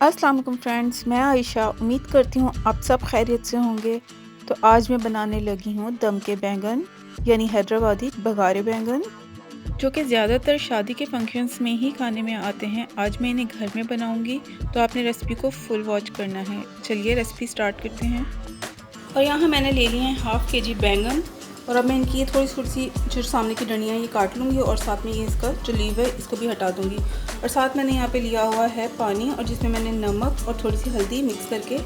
अस्सलाम वालेकुम फ्रेंड्स, मैं आयशा उम्मीद करती हूँ आप सब खैरियत से होंगे। तो आज मैं बनाने लगी हूँ दम के बैंगन यानी हैदराबादी बघारे बैंगन, जो कि ज़्यादातर शादी के फंक्शंस में ही खाने में आते हैं। आज मैं इन्हें घर में बनाऊँगी, तो आपने रेसिपी को फुल वॉच करना है। चलिए रेसिपी स्टार्ट करते हैं। और यहाँ मैंने ले लिए हैं हाफ़ kg बैंगन, और अब मैं इनकी ये थोड़ी सी जो सामने की डंडियाँ ये काट लूँगी और साथ में ये इसका जो लीव है इसको भी हटा दूँगी। और साथ मैंने यहाँ पे लिया हुआ है पानी, और जिसमें मैंने नमक और थोड़ी सी हल्दी मिक्स करके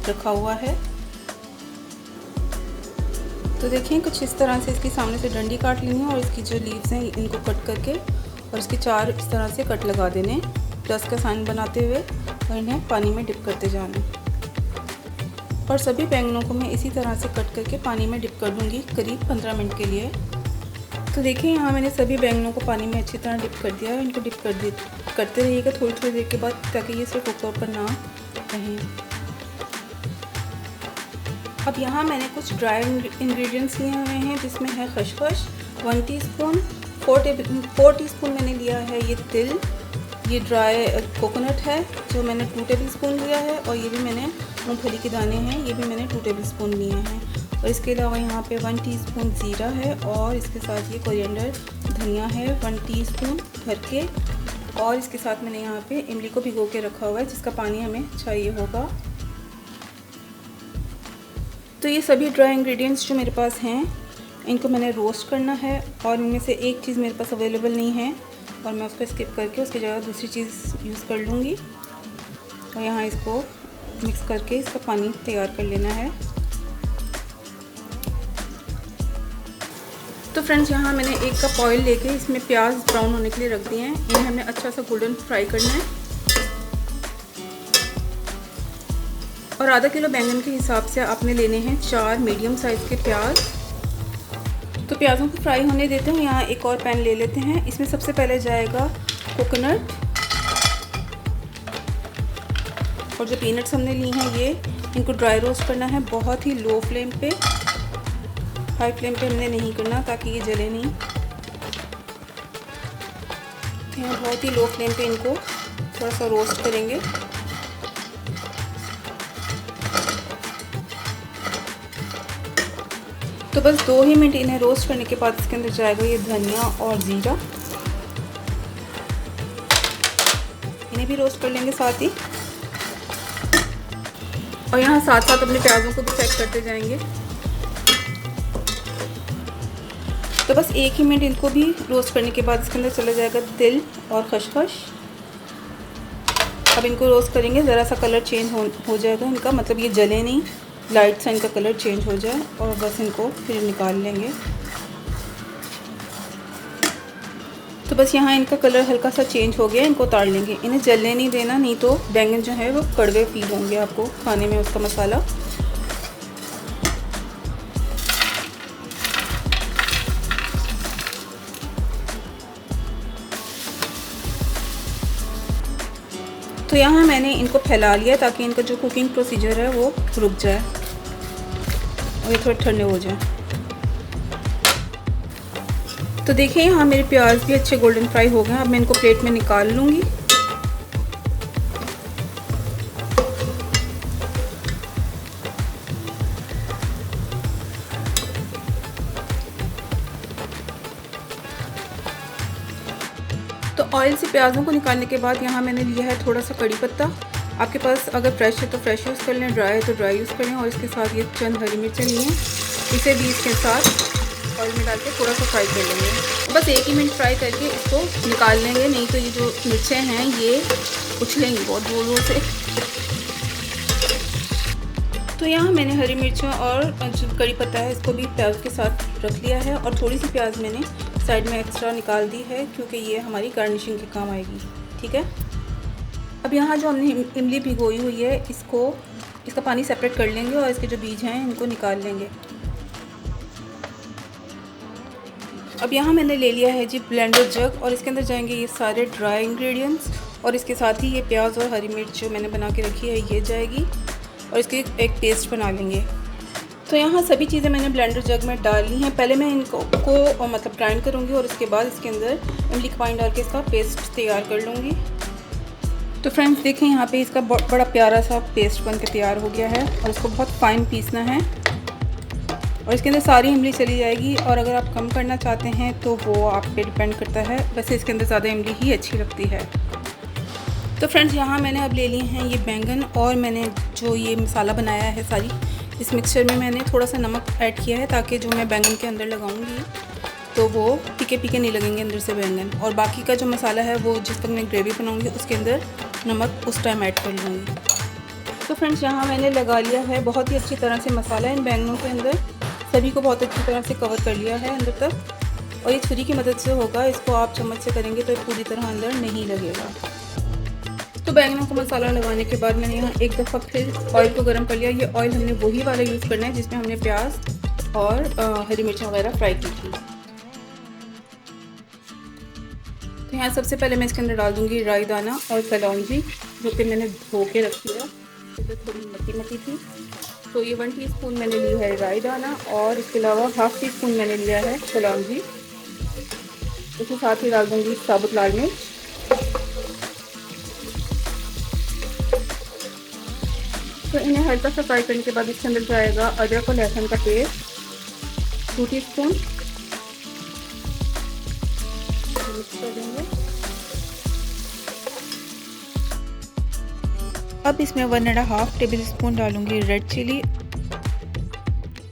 रखा हुआ है। तो देखिए कुछ इस तरह से इसकी सामने से डंडी काट लेनी है और इसकी जो लीव्स हैं इनको कट करके और इसके 4 इस तरह से कट लगा देने, प्लस का साइन बनाते हुए, और इन्हें पानी में डिप करते जाना। और सभी बैंगनों को मैं इसी तरह से कट करके पानी में डिप कर दूँगी करीब 15 मिनट के लिए। तो देखिए यहाँ मैंने सभी बैंगनों को पानी में अच्छी तरह डिप कर दिया है। इनको डिप करते रहिएगा थोड़ी देर के बाद, ताकि ये सिर्फ ऊपर पर ना रहें। अब यहाँ मैंने कुछ ड्राई इंग्रेडिएंट्स लिए हुए हैं, जिसमें है खसखस 1 टीस्पून, 4 टीस्पून मैंने लिया है ये तिल, ये ड्राई कोकोनट है जो मैंने 2 टेबलस्पून लिया है, और ये भी मैंने मूंगफली के दाने हैं, ये भी मैंने 2 टेबलस्पून लिए हैं। और इसके अलावा यहाँ पे 1 टीस्पून ज़ीरा है, और इसके साथ ये कोरिएंडर धनिया है 1 टीस्पून भर के, और इसके साथ मैंने यहाँ पे इमली को भिगो के रखा हुआ है, जिसका पानी हमें चाहिए होगा। तो ये सभी ड्राई इंग्रेडिएंट्स जो मेरे पास हैं इनको मैंने रोस्ट करना है, और इनमें से एक चीज़ मेरे पास अवेलेबल नहीं है और मैं उसको स्किप करके उसकी जगह दूसरी चीज़ यूज़ कर लूँगी। और यहाँ इसको मिक्स करके इसका पानी तैयार कर लेना है। तो फ्रेंड्स यहाँ मैंने 1 कप ऑयल लेके इसमें प्याज ब्राउन होने के लिए रख दिए हैं। इन्हें हमने अच्छा सा गोल्डन फ्राई करना है। और आधा किलो बैंगन के हिसाब से आपने लेने हैं 4 मीडियम साइज़ के प्याज। तो प्याज़ों को फ्राई होने देते हैं। यहाँ एक और पैन ले लेते हैं, इसमें सबसे पहले जाएगा कोकोनट, और जो पीनट्स हमने ली हैं ये इनको ड्राई रोस्ट करना है बहुत ही लो फ्लेम पे, हाई फ्लेम पे हमने नहीं करना ताकि ये जले नहीं। यहाँ बहुत ही लो फ्लेम पे इनको थोड़ा सा रोस्ट करेंगे। तो बस 2 ही मिनट इन्हें रोस्ट करने के बाद इसके अंदर जाएगा ये धनिया और ज़ीरा, इन्हें भी रोस्ट कर लेंगे साथ ही। और यहाँ साथ साथ अपने प्याज़ों को भी चेक करते जाएंगे। तो बस 1 ही मिनट इनको भी रोस्ट करने के बाद इसके अंदर चला जाएगा तिल और खसखस। अब इनको रोस्ट करेंगे, ज़रा सा कलर चेंज हो जाएगा इनका, मतलब ये जले नहीं, लाइट सा इनका कलर चेंज हो जाए, और बस इनको फिर निकाल लेंगे। तो बस यहाँ इनका कलर हल्का सा चेंज हो गया, इनको उतार लेंगे। इन्हें जलने नहीं देना, नहीं तो बैंगन जो है वो कड़वे फील होंगे आपको खाने में उसका मसाला। तो यहाँ मैंने इनको फैला लिया ताकि इनका जो कुकिंग प्रोसीजर है वो रुक जाए और ये थोड़े ठंडे हो जाए। तो देखिए यहाँ मेरे प्याज भी अच्छे गोल्डन फ्राई हो गए हैं। अब मैं इनको प्लेट में निकाल लूँगी। तो ऑयल से प्याज़ों को निकालने के बाद यहाँ मैंने लिया है थोड़ा सा कड़ी पत्ता। आपके पास अगर फ्रेश है तो फ्रेश यूज़ कर लें, ड्राई है तो ड्राई यूज़ करें। और इसके साथ ये चंद हरी मिर्चें ली हैं, इसे भी इसके साथ ऑयल में डाल के थोड़ा सा फ्राई कर लेंगे। बस 1 ही मिनट फ्राई करके इसको निकाल लेंगे, नहीं तो ये जो मिर्चें हैं ये उछलेंगी बहुत ज़ोर ज़ोर से। तो यहाँ मैंने हरी मिर्चों और जो कड़ी पत्ता है इसको भी प्याज के साथ रख लिया है, और थोड़ी सी प्याज मैंने साइड में एक्स्ट्रा निकाल दी है क्योंकि ये हमारी गार्निशिंग के काम आएगी। ठीक है। अब यहाँ जो हमने इमली भिगोई हुई है इसका पानी सेपरेट कर लेंगे, और इसके जो बीज हैं इनको निकाल लेंगे। अब यहाँ मैंने ले लिया है जी ब्लेंडर जग, और इसके अंदर जाएंगे ये सारे ड्राई इंग्रेडिएंट्स, और इसके साथ ही ये प्याज और हरी मिर्च जो मैंने बना के रखी है ये जाएगी, और इसकी एक पेस्ट बना लेंगे। तो यहाँ सभी चीज़ें मैंने ब्लेंडर जग में डाल ली हैं। पहले मैं इनको मतलब ग्राइंड करूँगी, और उसके बाद इसके अंदर इमली का पानी डाल के इसका पेस्ट तैयार कर लूँगी। तो फ्रेंड्स देखें यहाँ पे इसका बड़ा प्यारा सा पेस्ट बन के तैयार हो गया है और इसको बहुत फाइन पीसना है और इसके अंदर सारी इमली चली जाएगी। और अगर आप कम करना चाहते हैं तो वो आप पे डिपेंड करता है, वैसे इसके अंदर ज़्यादा इमली ही अच्छी लगती है। तो फ्रेंड्स यहाँ मैंने अब ले लिए हैं ये बैंगन और मैंने जो ये मसाला बनाया है सारी, इस मिक्सचर में मैंने थोड़ा सा नमक ऐड किया है ताकि जो मैं बैंगन के अंदर लगाऊंगी तो वो पीके पीके नहीं लगेंगे अंदर से बैंगन। और बाकी का जो मसाला है वो जिस तक मैं ग्रेवी बनाऊंगी उसके अंदर नमक उस टाइम ऐड कर लूँगी। तो फ्रेंड्स यहाँ मैंने लगा लिया है बहुत ही अच्छी तरह से मसाला इन बैंगनों के अंदर, सभी को बहुत अच्छी तरह से कवर कर लिया है अंदर तक। और ये छुरी की मदद से होगा, इसको आप चम्मच से करेंगे तो पूरी तरह अंदर नहीं लगेगा। तो बैंगनों को मसाला लगाने के बाद मैंने यहाँ एक दफ़ा फिर ऑयल को गर्म कर लिया। ये ऑयल हमने वही वाला यूज़ करना है जिसमें हमने प्याज और हरी मिर्च वगैरह फ्राई की थी। तो यहाँ सबसे पहले मैं इसके अंदर डाल दूँगी राई दाना और कलौंजी, जो कि मैंने धो के रखी है, तो थोड़ी मती मती थी। तो ये 1 टीस्पून मैंने ली है राई दाना और इसके अलावा ½ टीस्पून मैंने लिया है कलौंजी। इसके साथ ही डाल दूँगी साबुत लाल मिर्च, तो इन्हें हल्का सा फ्राई करने के बाद इसके अंदर जाएगा अदरक और लहसुन का पेस्ट 2 टीस्पून, मिक्स कर देंगे। अब इसमें 1½ टेबल स्पून डालूंगी रेड चिली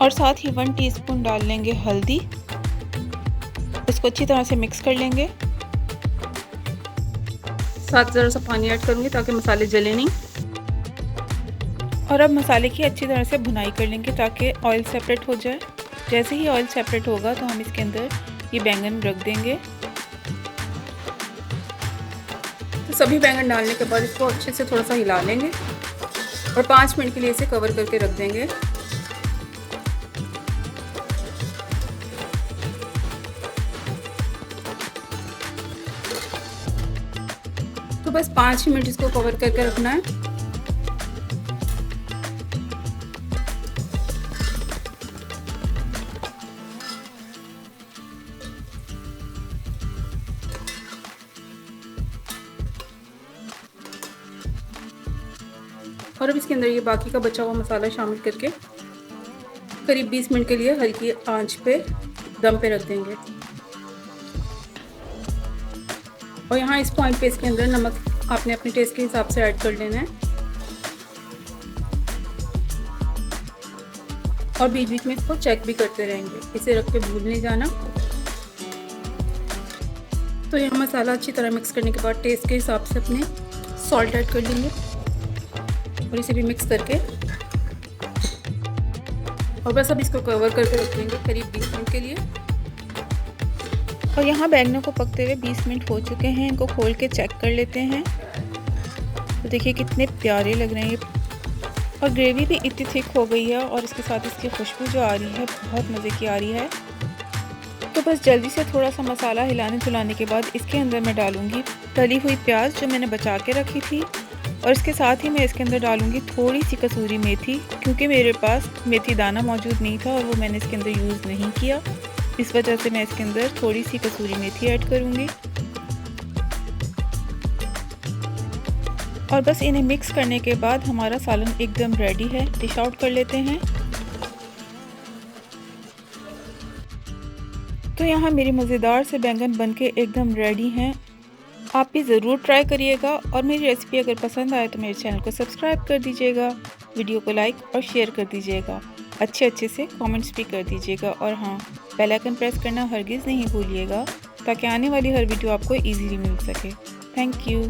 और साथ ही 1 टीस्पून डाल लेंगे हल्दी। इसको अच्छी तरह से मिक्स कर लेंगे। साथ ज़रा सा पानी ऐड करूँगी ताकि मसाले जले नहीं। और अब मसाले की अच्छी तरह से भुनाई कर लेंगे ताकि ऑयल सेपरेट हो जाए। जैसे ही ऑयल सेपरेट होगा तो हम इसके अंदर ये बैंगन रख देंगे। तो सभी बैंगन डालने के बाद इसको अच्छे से थोड़ा सा हिला लेंगे और 5 मिनट के लिए इसे कवर करके रख देंगे। तो बस 5 मिनट इसको कवर करके रखना है। और अब इसके अंदर ये बाकी का बचा हुआ मसाला शामिल करके करीब 20 मिनट के लिए हल्की आंच पे दम पे रख देंगे। और यहाँ इस पॉइंट पे इसके अंदर नमक आपने अपने टेस्ट के हिसाब से ऐड कर लेना है और बीच बीच में इसको चेक भी करते रहेंगे, इसे रख के भूल नहीं जाना। तो यहाँ मसाला अच्छी तरह मिक्स करने के बाद टेस्ट के हिसाब से अपने सॉल्ट ऐड कर लेंगे और इसे भी मिक्स करके और बस अब इसको कवर करके रख लेंगे करीब 20 मिनट के लिए। और यहाँ बैंगनों को पकते हुए 20 मिनट हो चुके हैं, इनको खोल के चेक कर लेते हैं। तो देखिए कितने प्यारे लग रहे हैं और ग्रेवी भी इतनी थिक हो गई है और इसके साथ इसकी खुशबू जो आ रही है बहुत मज़े की आ रही है। तो बस जल्दी से थोड़ा सा मसाला हिलाने चलाने के बाद इसके अंदर मैं डालूँगी तली हुई प्याज जो मैंने बचा के रखी थी और इसके साथ ही मैं इसके अंदर डालूँगी थोड़ी सी कसूरी मेथी, क्योंकि मेरे पास मेथी दाना मौजूद नहीं था और वो मैंने इसके अंदर यूज़ नहीं किया, इस वजह से मैं इसके अंदर थोड़ी सी कसूरी मेथी ऐड करूँगी। और बस इन्हें मिक्स करने के बाद हमारा सालन एकदम रेडी है। डिश आउट कर लेते हैं। तो यहाँ मेरी मज़ेदार से बैंगन बनके एकदम रेडी हैं। आप भी ज़रूर ट्राई करिएगा और मेरी रेसिपी अगर पसंद आए तो मेरे चैनल को सब्सक्राइब कर दीजिएगा, वीडियो को लाइक और शेयर कर दीजिएगा, अच्छे से कमेंट्स भी कर दीजिएगा और हाँ, बेल आइकन प्रेस करना हरगिज़ नहीं भूलिएगा ताकि आने वाली हर वीडियो आपको इजीली मिल सके। Thank you.